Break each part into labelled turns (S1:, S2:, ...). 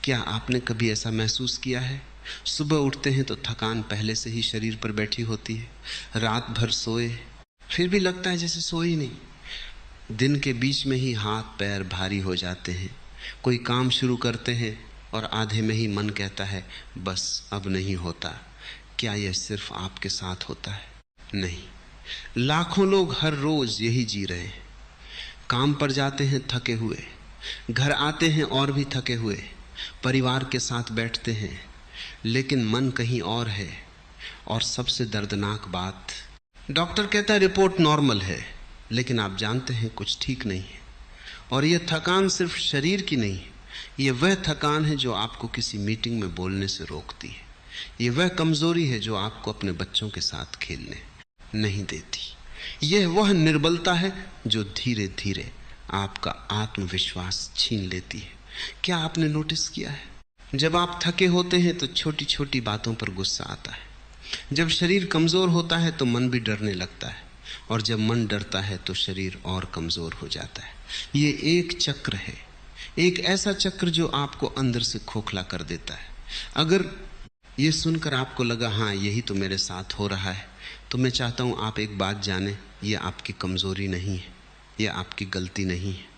S1: क्या आपने कभी ऐसा महसूस किया है? सुबह उठते हैं तो थकान पहले से ही शरीर पर बैठी होती है, रात भर सोए फिर भी लगता है जैसे सोए ही नहीं। दिन के बीच में ही हाथ पैर भारी हो जाते हैं। कोई काम शुरू करते हैं और आधे में ही मन कहता है बस अब नहीं होता। क्या यह सिर्फ आपके साथ होता है? नहीं, लाखों लोग हर रोज यही जी रहे हैं। काम पर जाते हैं थके हुए, घर आते हैं और भी थके हुए, परिवार के साथ बैठते हैं, लेकिन मन कहीं और है। और सबसे दर्दनाक बात, डॉक्टर कहता है रिपोर्ट नॉर्मल है, लेकिन आप जानते हैं कुछ ठीक नहीं है। और यह थकान सिर्फ शरीर की नहीं है, यह वह थकान है जो आपको किसी मीटिंग में बोलने से रोकती है। यह वह कमजोरी है जो आपको अपने बच्चों के साथ खेलने नहीं देती। यह वह निर्बलता है जो धीरे धीरे आपका आत्मविश्वास छीन लेती है। क्या आपने नोटिस किया है, जब आप थके होते हैं तो छोटी छोटी बातों पर गुस्सा आता है। जब शरीर कमजोर होता है तो मन भी डरने लगता है, और जब मन डरता है तो शरीर और कमजोर हो जाता है। ये एक चक्र है, एक ऐसा चक्र जो आपको अंदर से खोखला कर देता है। अगर ये सुनकर आपको लगा हाँ यही तो मेरे साथ हो रहा है, तो मैं चाहता हूं आप एक बात जाने, ये आपकी कमजोरी नहीं है, यह आपकी गलती नहीं है।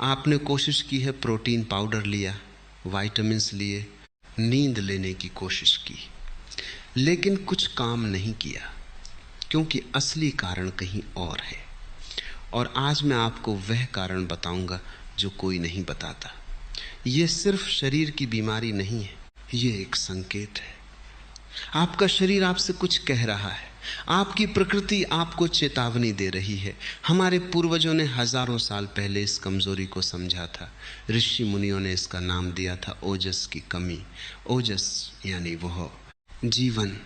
S1: आपने कोशिश की है, प्रोटीन पाउडर लिया, विटामिन्स लिए, नींद लेने की कोशिश की, लेकिन कुछ काम नहीं किया, क्योंकि असली कारण कहीं और है। और आज मैं आपको वह कारण बताऊंगा जो कोई नहीं बताता। यह सिर्फ शरीर की बीमारी नहीं है, यह एक संकेत है। आपका शरीर आपसे कुछ कह रहा है, आपकी प्रकृति आपको चेतावनी दे रही है। हमारे पूर्वजों ने हजारों साल पहले इस कमजोरी को समझा था। ऋषि मुनियों ने इसका नाम दिया था ओजस की कमी। ओजस यानी वह जीवन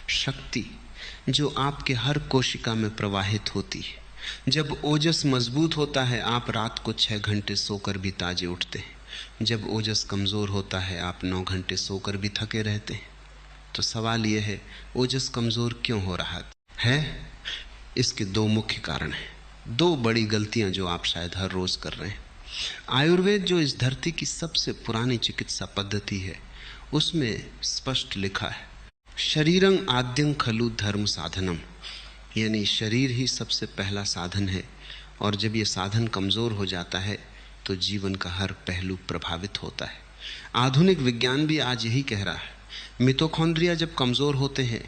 S1: शक्ति जो आपके हर कोशिका में प्रवाहित होती है। जब ओजस मजबूत होता है, आप रात को 6 घंटे सोकर भी ताजे उठते हैं। जब ओजस कमजोर होता है, आप 9 घंटे सोकर भी थके रहते हैं। तो सवाल यह है, ओजस कमजोर क्यों हो रहा है? इसके 2 मुख्य कारण हैं, 2 बड़ी गलतियां जो आप शायद हर रोज कर रहे हैं। आयुर्वेद जो इस धरती की सबसे पुरानी चिकित्सा पद्धति है, उसमें स्पष्ट लिखा है शरीरं आद्यं खलु धर्म साधनम, यानी शरीर ही सबसे पहला साधन है। और जब ये साधन कमजोर हो जाता है तो जीवन का हर पहलू प्रभावित होता है। आधुनिक विज्ञान भी आज यही कह रहा है। मिटोकॉन्ड्रिया जब कमजोर होते हैं,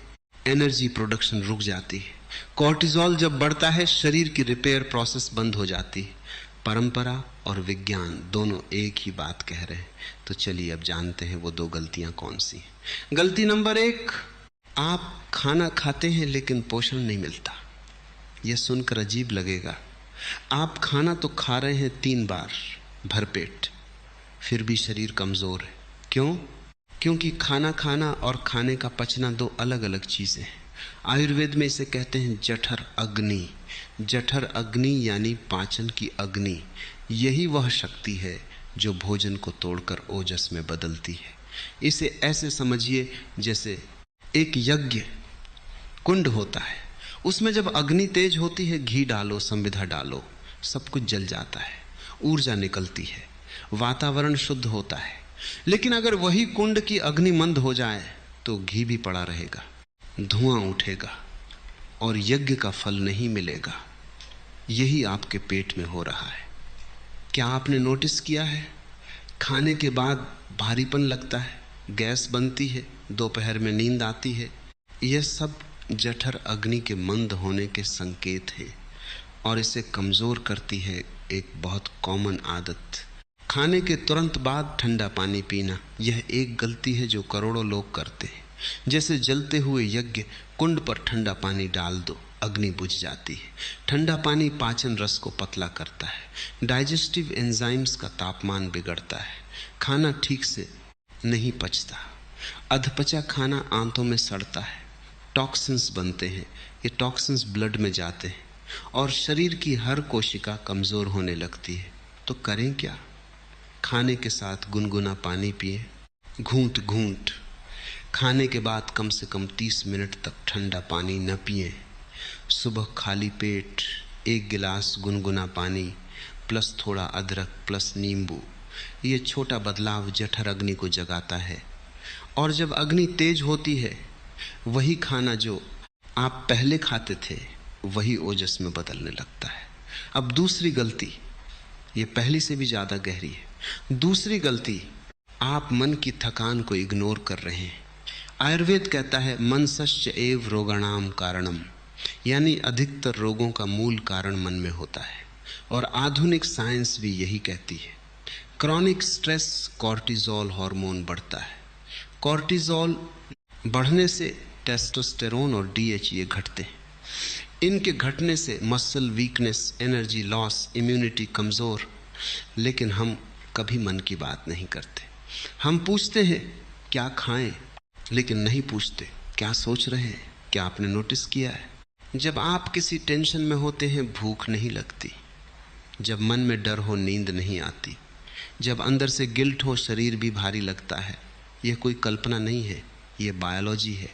S1: एनर्जी प्रोडक्शन रुक जाती है। कॉर्टिजोल जब बढ़ता है, शरीर की रिपेयर प्रोसेस बंद हो जाती है। परंपरा और विज्ञान दोनों एक ही बात कह रहे हैं। तो चलिए अब जानते हैं वो 2 गलतियां कौन सी हैं। गलती नंबर 1, आप खाना खाते हैं लेकिन पोषण नहीं मिलता। यह सुनकर अजीब लगेगा। आप खाना तो खा रहे हैं 3 बार भरपेट, फिर भी शरीर कमजोर है। क्यों? क्योंकि खाना खाना और खाने का पचना 2 अलग अलग चीजें हैं। आयुर्वेद में इसे कहते हैं जठर अग्नि। जठर अग्नि यानी पाचन की अग्नि। यही वह शक्ति है जो भोजन को तोड़कर ओजस में बदलती है। इसे ऐसे समझिए जैसे एक यज्ञ कुंड होता है, उसमें जब अग्नि तेज होती है, घी डालो, संविधा डालो, सब कुछ जल जाता है, ऊर्जा निकलती है, वातावरण शुद्ध होता है। लेकिन अगर वही कुंड की अग्नि मंद हो जाए तो घी भी पड़ा रहेगा, धुआं उठेगा और यज्ञ का फल नहीं मिलेगा। यही आपके पेट में हो रहा है। क्या आपने नोटिस किया है, खाने के बाद भारीपन लगता है, गैस बनती है, दोपहर में नींद आती है? यह सब जठर अग्नि के मंद होने के संकेत हैं और इसे कमजोर करती है एक बहुत कॉमन आदत, खाने के तुरंत बाद ठंडा पानी पीना। यह एक गलती है जो करोड़ों लोग करते हैं। जैसे जलते हुए यज्ञ कुंड पर ठंडा पानी डाल दो, अग्नि बुझ जाती है। ठंडा पानी पाचन रस को पतला करता है, डाइजेस्टिव एंजाइम्स का तापमान बिगड़ता है, खाना ठीक से नहीं पचता, अधपचा खाना आंतों में सड़ता है, टॉक्सिन्स बनते हैं, ये टॉक्सिन्स ब्लड में जाते हैं और शरीर की हर कोशिका कमजोर होने लगती है। तो करें क्या? खाने के साथ गुनगुना पानी पिए, घूंट घूंट। खाने के बाद कम से कम 30 मिनट तक ठंडा पानी न पिए। सुबह खाली पेट 1 गिलास गुनगुना पानी प्लस थोड़ा अदरक प्लस नींबू, ये छोटा बदलाव जठर अग्नि को जगाता है, और जब अग्नि तेज होती है, वही खाना जो आप पहले खाते थे वही ओजस में बदलने लगता है। अब दूसरी गलती, ये पहली से भी ज्यादा गहरी है। दूसरी गलती, आप मन की थकान को इग्नोर कर रहे हैं। आयुर्वेद कहता है मनसश्च एव रोगाणाम कारणम, यानी अधिकतर रोगों का मूल कारण मन में होता है, और आधुनिक साइंस भी यही कहती है। क्रॉनिक स्ट्रेस, कॉर्टिजोल हार्मोन बढ़ता है। कॉर्टिजोल बढ़ने से टेस्टोस्टेरोन और डीएचए घटते हैं। इनके घटने से muscle weakness, energy loss, immunity कमज़ोर। लेकिन हम कभी मन की बात नहीं करते। हम पूछते हैं क्या खाएं, लेकिन नहीं पूछते क्या सोच रहे हैं। क्या आपने नोटिस किया है, जब आप किसी टेंशन में होते हैं भूख नहीं लगती, जब मन में डर हो नींद नहीं आती, जब अंदर से गिल्ट हो शरीर भी भारी लगता है। यह कोई कल्पना नहीं है, यह बायोलॉजी है।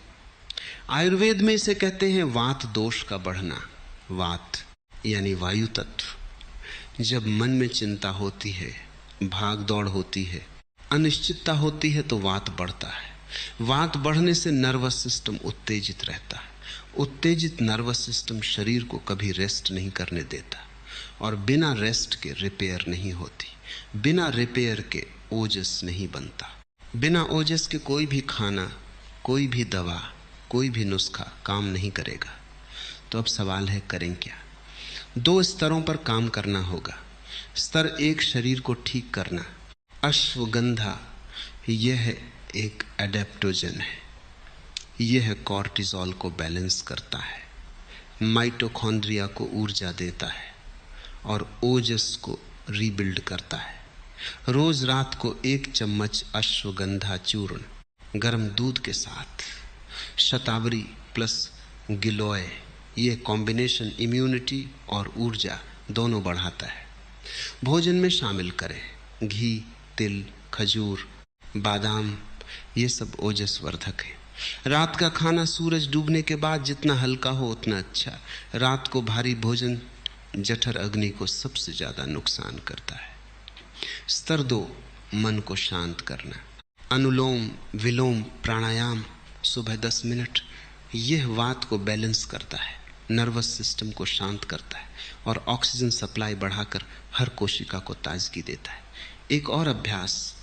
S1: आयुर्वेद में इसे कहते हैं वात दोष का बढ़ना। वात यानी वायु तत्व। जब मन में चिंता होती है, भाग दौड़ होती है, अनिश्चितता होती है, तो वात बढ़ता है। वात बढ़ने से नर्वस सिस्टम उत्तेजित रहता है। उत्तेजित नर्वस सिस्टम शरीर को कभी रेस्ट नहीं करने देता, और बिना रेस्ट के रिपेयर नहीं होती। बिना रिपेयर के ओजस नहीं बनता। बिना ओजस के कोई भी खाना, कोई भी दवा, कोई भी नुस्खा काम नहीं करेगा। तो अब सवाल है करें क्या। 2 स्तरों पर काम करना होगा। स्तर 1, शरीर को ठीक करना। अश्वगंधा यह एक एडेप्टोजन है। यह कॉर्टिजोल को बैलेंस करता है, माइटोकॉन्ड्रिया को ऊर्जा देता है और ओजस को रीबिल्ड करता है। रोज रात को 1 चम्मच अश्वगंधा चूर्ण गर्म दूध के साथ, शतावरी प्लस गिलोय, ये कॉम्बिनेशन इम्यूनिटी और ऊर्जा दोनों बढ़ाता है। भोजन में शामिल करें घी, तिल, खजूर, बादाम, ये सब ओजसवर्धक है। रात का खाना सूरज डूबने के बाद जितना हल्का हो उतना अच्छा। रात को भारी भोजन जठर अग्नि को सबसे ज्यादा नुकसान करता है। स्तर 2, मन को शांत करना। अनुलोम विलोम प्राणायाम सुबह 10 मिनट, यह वात को बैलेंस करता है, नर्वस सिस्टम को शांत करता है और ऑक्सीजन सप्लाई बढ़ाकर हर कोशिका को ताजगी देता है। एक और अभ्यास,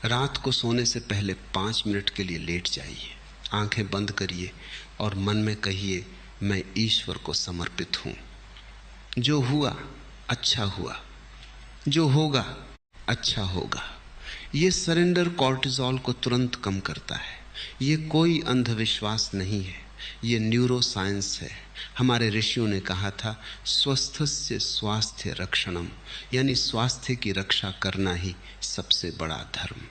S1: रात को सोने से पहले 5 मिनट के लिए लेट जाइए, आंखें बंद करिए और मन में कहिए मैं ईश्वर को समर्पित हूँ। जो हुआ अच्छा हुआ, जो होगा अच्छा होगा। ये सरेंडर कॉर्टिजोल को तुरंत कम करता है। ये कोई अंधविश्वास नहीं है, ये न्यूरो साइंस है। हमारे ऋषियों ने कहा था स्वस्थस्य स्वास्थ्य रक्षणम, यानी स्वास्थ्य की रक्षा करना ही सबसे बड़ा धर्म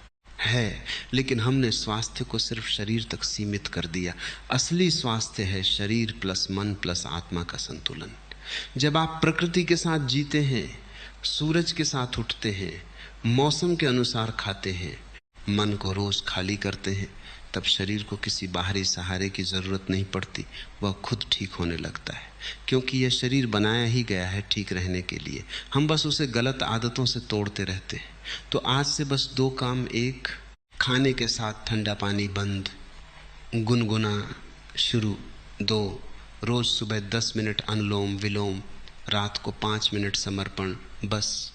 S1: है। लेकिन हमने स्वास्थ्य को सिर्फ शरीर तक सीमित कर दिया। असली स्वास्थ्य है शरीर प्लस मन प्लस आत्मा का संतुलन। जब आप प्रकृति के साथ जीते हैं, सूरज के साथ उठते हैं, मौसम के अनुसार खाते हैं, मन को रोज खाली करते हैं, तब शरीर को किसी बाहरी सहारे की जरूरत नहीं पड़ती, वह खुद ठीक होने लगता है। क्योंकि यह शरीर बनाया ही गया है ठीक रहने के लिए। हम बस उसे गलत आदतों से तोड़ते रहते हैं। तो आज से बस 2 काम। 1, खाने के साथ ठंडा पानी बंद, गुनगुना शुरू। 2, रोज सुबह 10 मिनट अनुलोम विलोम, रात को 5 मिनट समर्पण, बस।